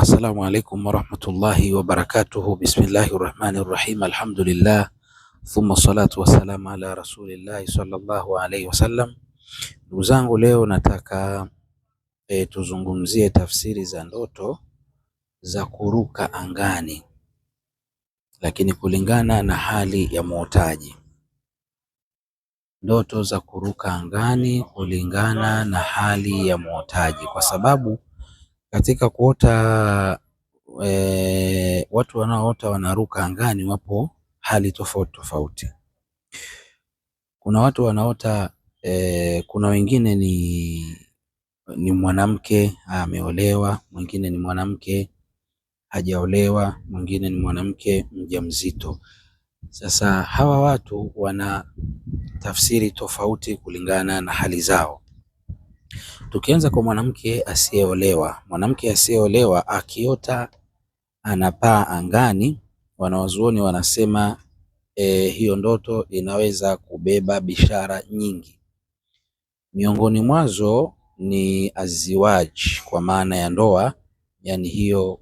Assalamu alaikum warahmatullahi wabarakatuhu. Bismillahi rahmani rahim. Alhamdulillah thumma salatu wassalamu ala rasulillahi sallallahu alaihi wasallam. Ndugu zangu, leo nataka tuzungumzie tafsiri za ndoto za kuruka angani, lakini kulingana na hali ya muotaji. Ndoto za kuruka angani kulingana na hali ya muotaji, kwa sababu katika kuota watu wanaoota wanaruka angani wapo hali tofauti tofauti. Kuna watu wanaota kuna wengine ni mwanamke ameolewa, mwingine ni mwanamke hajaolewa, mwingine ni mwanamke mjamzito. Sasa hawa watu wana tafsiri tofauti kulingana na hali zao. Tukianza kwa mwanamke asiyeolewa, mwanamke asiyeolewa akiota anapaa angani, wanawazuoni wanasema hiyo ndoto inaweza kubeba bishara nyingi. Miongoni mwazo ni aziwaj, kwa maana ya ndoa. Yani hiyo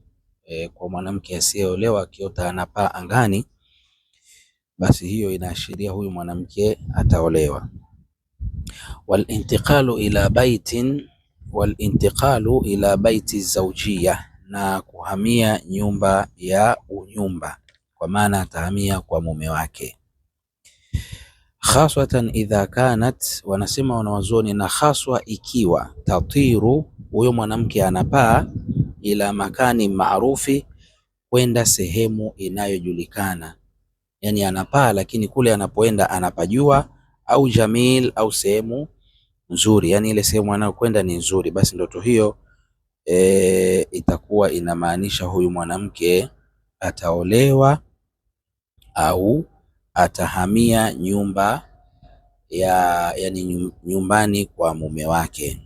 kwa mwanamke asiyeolewa akiota anapaa angani, basi hiyo inaashiria huyu mwanamke ataolewa. Walintiqalu ila baiti zawjiyya, na kuhamia nyumba ya unyumba, kwa maana atahamia kwa mume wake. Khaswatan idha kanat, wanasema wanawazuoni, na khaswa ikiwa tatiru, huyo mwanamke anapaa ila makani maarufi, kwenda sehemu inayojulikana. Yani anapaa lakini kule anapoenda anapajua, au jamil, au sehemu nzuri, yani ile sehemu anayokwenda ni nzuri, basi ndoto hiyo itakuwa inamaanisha huyu mwanamke ataolewa au atahamia nyumba yani nyumbani kwa mume wake.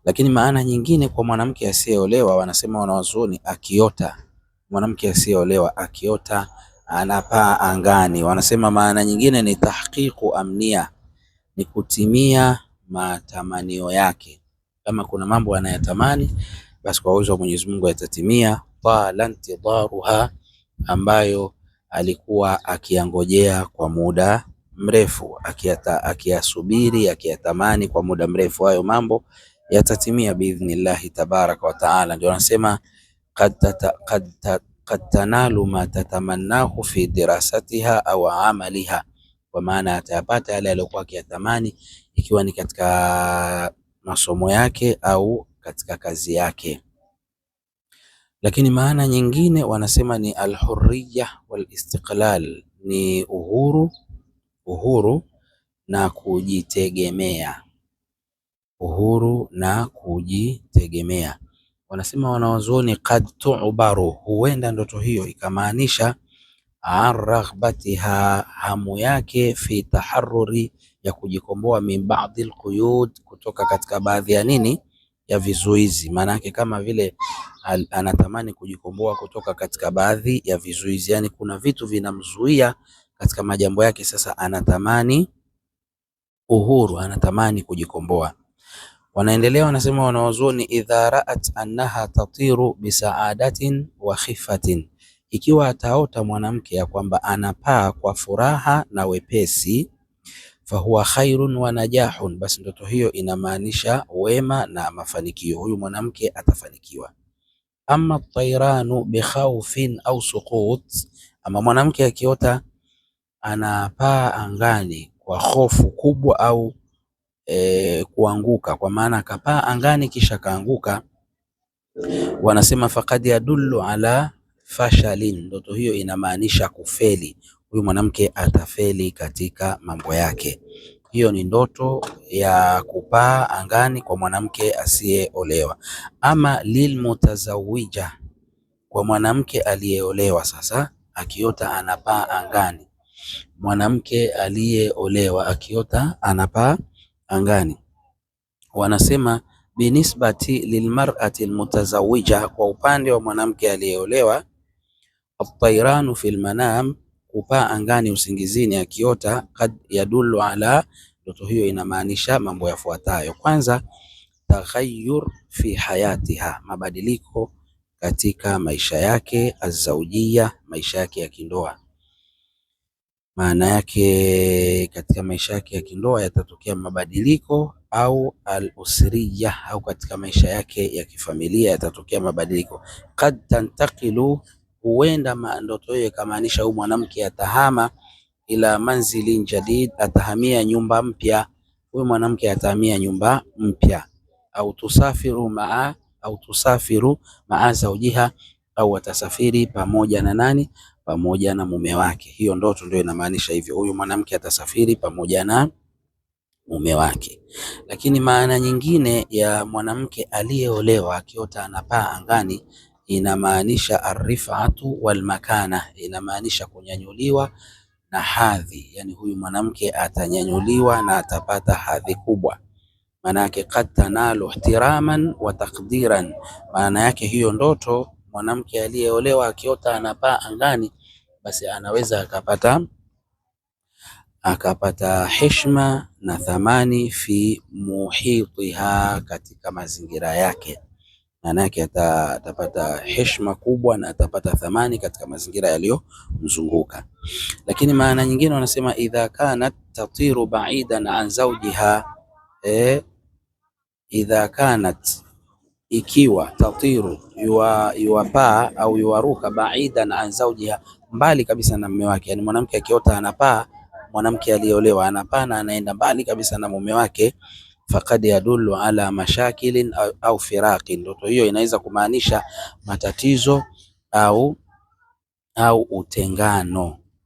Lakini maana nyingine kwa mwanamke asiyeolewa, wanasema wanawazuoni, mwanamke asiyeolewa akiota anapaa angani, wanasema maana nyingine ni tahqiqu amnia, ni kutimia matamanio yake. Kama kuna mambo anayatamani, basi kwa uwezo wa Mwenyezi Mungu yatatimia. Talantidaruha, ambayo alikuwa akiyangojea kwa muda mrefu, akiyasubiri, akiyatamani kwa muda mrefu, hayo mambo yatatimia biidhnillahi tabaraka wa taala. Ndio wanasema qad tanalu ma tatamannahu fi dirasatiha au amaliha, kwa maana atayapata yale aliyokuwa akiyatamani, ikiwa ni katika masomo yake au katika kazi yake. Lakini maana nyingine wanasema ni alhurriya walistiqlal, ni uhuru na kujitegemea. Uhuru na kujitegemea, wanasema wanawazuoni, qad tu'baru, huenda ndoto hiyo ikamaanisha raghbatiha, hamu yake, fi taharruri, ya kujikomboa, min ba'dhi alquyud, kutoka katika baadhi ya ya vizuizi. Maana yake kama vile anatamani kujikomboa kutoka katika baadhi ya vizuizi, yani kuna vitu vinamzuia katika majambo yake, sasa anatamani uhuru, anatamani kujikomboa. Wanaendelea wanasema wanawazuoni, idha ra'at annaha tatiru bisaadatin wa khifatin, ikiwa ataota mwanamke ya kwamba anapaa kwa furaha na wepesi, fahuwa khairun wa najahun, basi ndoto hiyo inamaanisha wema na mafanikio, huyu mwanamke atafanikiwa. Amma tayranu bikhawfin au suqut, ama mwanamke akiota anapaa angani kwa hofu kubwa au kuanguka, kwa maana akapaa angani kisha kaanguka, wanasema faqad yadullu ala fashalin, ndoto hiyo inamaanisha kufeli, huyu mwanamke atafeli katika mambo yake. Hiyo ni ndoto ya kupaa angani kwa mwanamke asiyeolewa. Ama lilmutazawija, kwa mwanamke aliyeolewa, sasa akiota anapaa angani, mwanamke aliyeolewa akiota anapaa angani, wanasema binisbati lilmar'ati almutazawija, kwa upande wa mwanamke aliyeolewa, at-tayranu fil manam, kupaa angani usingizini akiota, kad yadullu ala, ndoto hiyo inamaanisha mambo yafuatayo. Kwanza, taghayyur fi hayatiha, mabadiliko katika maisha yake azaujia, maisha yake ya kindoa. Maana yake katika maisha yake ya kindoa yatatokea mabadiliko, au al-usriya, au katika maisha yake ya kifamilia yatatokea mabadiliko. Qad tantaqilu, huenda ndoto hiyo ikamaanisha huyu mwanamke atahama ila manzilin jadid, atahamia nyumba mpya. Huyu mwanamke atahamia nyumba mpya, au tusafiru maa zaujiha, au atasafiri pamoja na nani? Pamoja na mume wake. Hiyo ndoto ndio inamaanisha hivyo, huyu mwanamke atasafiri pamoja na mume wake. Lakini maana nyingine ya mwanamke aliyeolewa akiota anapaa angani inamaanisha arrifatu wal makana, inamaanisha kunyanyuliwa na hadhi. Yani huyu mwanamke atanyanyuliwa na atapata hadhi kubwa. Maana yake qad tanalu ihtiraman wa taqdiran. Maana yake hiyo ndoto, mwanamke aliyeolewa akiota anapaa angani, basi anaweza akapata heshima na thamani fi muhitiha, katika mazingira yake. Maana yake atapata heshima kubwa na atapata thamani katika mazingira yaliyomzunguka. Lakini maana nyingine wanasema idha kanat tatiru ba'idan an zawjiha, idha kanat, ikiwa, tatiru, yuwapaa au yuwaruka, ba'idan an zawjiha, mbali kabisa na mume wake. Yani mwanamke akiota anapaa, mwanamke aliyeolewa anapaa na anaenda mbali kabisa na mume wake, faqad yadullu ala mashakilin au firaqin. Ndoto hiyo inaweza kumaanisha matatizo au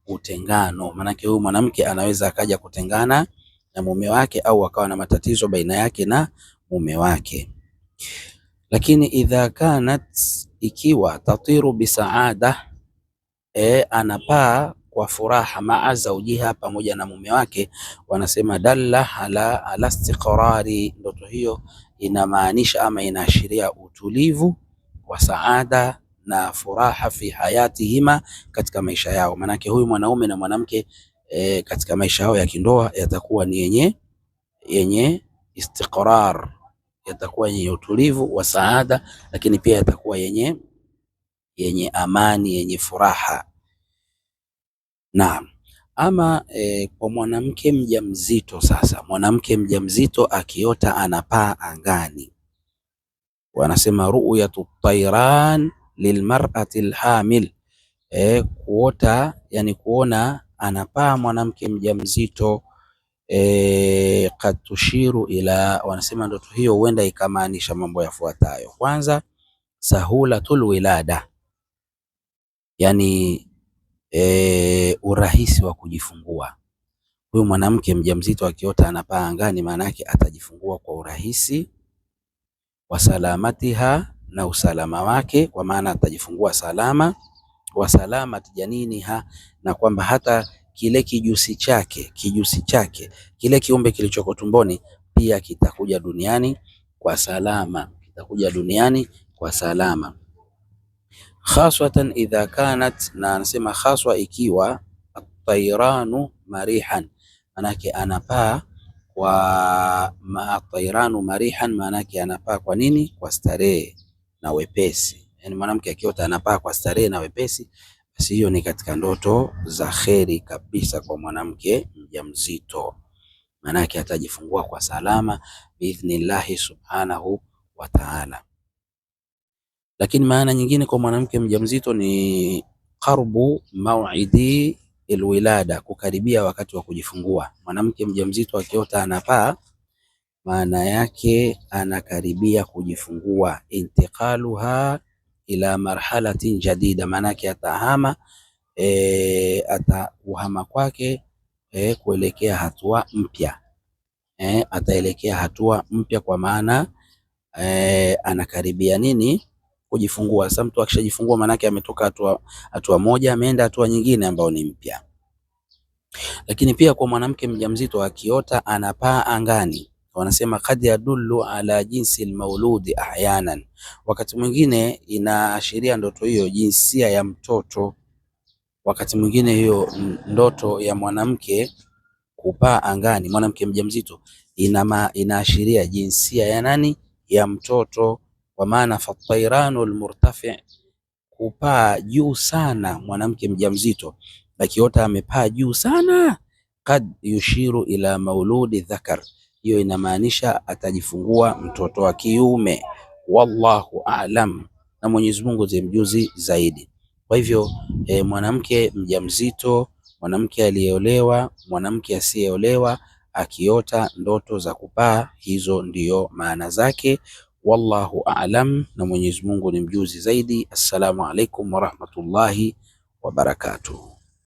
utengano. Maanake huyu mwanamke anaweza akaja kutengana na mume wake, au akawa na matatizo baina yake na mume wake. Lakini idha kanat, ikiwa, tatiru bisaada, anapaa kwa furaha, maa zaujiha, pamoja na mume wake, wanasema dalla ala istiqrari. Ndoto hiyo inamaanisha ama inaashiria utulivu wa saada na furaha fi hayatihima, katika maisha yao. Manake huyu mwanaume na mwanamke katika maisha yao ya kindoa yatakuwa ni yenye istiqrar, yatakuwa yenye utulivu wa saada, lakini pia yatakuwa yenye amani, yenye furaha. Naam. Ama kwa mwanamke mjamzito sasa, mwanamke mjamzito akiota anapaa angani, wanasema ru'yatu tayran lilmar'ati alhamil, kuota, yani kuona anapaa mwanamke mjamzito, kad tushiru ila, wanasema ndoto hiyo huenda ikamaanisha mambo yafuatayo. Kwanza, sahulatul wilada, yani urahisi wa kujifungua. Huyu mwanamke mjamzito akiota anapaa angani, maana yake atajifungua kwa urahisi, wa salamatiha, na usalama wake, kwa maana atajifungua salama, wa salamat janiniha, na kwamba hata kile kijusi chake kile kiumbe kilichoko tumboni pia kitakuja duniani kwa salama, khaswatan idha kanat, na anasema khaswa ikiwa at-tayranu marihan, manake anapaa kwa tayranu marihan, manake anapaa kwa nini? Kwa starehe na wepesi. Yani mwanamke akiota anapaa kwa starehe na wepesi, basi hiyo ni katika ndoto za kheri kabisa kwa mwanamke mjamzito, manake atajifungua kwa salama biidhnillahi subhanahu wa ta'ala. Lakini maana nyingine kwa mwanamke mjamzito ni qarbu maw'idi alwilada, kukaribia wakati wa kujifungua. Mwanamke mjamzito akiota anapaa, maana yake anakaribia kujifungua. Intiqaluha ila marhalatin jadida, maana yake atahama, atauhama kwake kuelekea hatua mpya, ataelekea hatua mpya, kwa maana anakaribia nini? Kujifungua. Sasa mtu akishajifungua, maana yake ametoka hatua moja ameenda hatua nyingine ambayo ni mpya. Lakini pia kwa mwanamke mjamzito akiota anapaa angani, wanasema kad yadullu ala jinsi almauludi ahyanan, wakati mwingine inaashiria ndoto hiyo jinsia ya mtoto. Wakati mwingine hiyo ndoto ya mwanamke kupaa angani, mwanamke mjamzito, inaashiria jinsia ya nani? Ya mtoto. Kwa maana fatayranu almurtafi kupaa juu sana, mwanamke mjamzito akiota amepaa juu sana, kad yushiru ila mauludi dhakar, hiyo inamaanisha atajifungua mtoto wa kiume. Wallahu a'lam, na Mwenyezi Mungu ndiye mjuzi zaidi. Kwa hivyo mwanamke mjamzito, mwanamke aliyeolewa, mwanamke asiyeolewa akiota ndoto za kupaa, hizo ndiyo maana zake. Wallahu a'lam, na Mwenyezi Mungu ni mjuzi zaidi. Assalamu alaikum warahmatullahi wabarakatuh.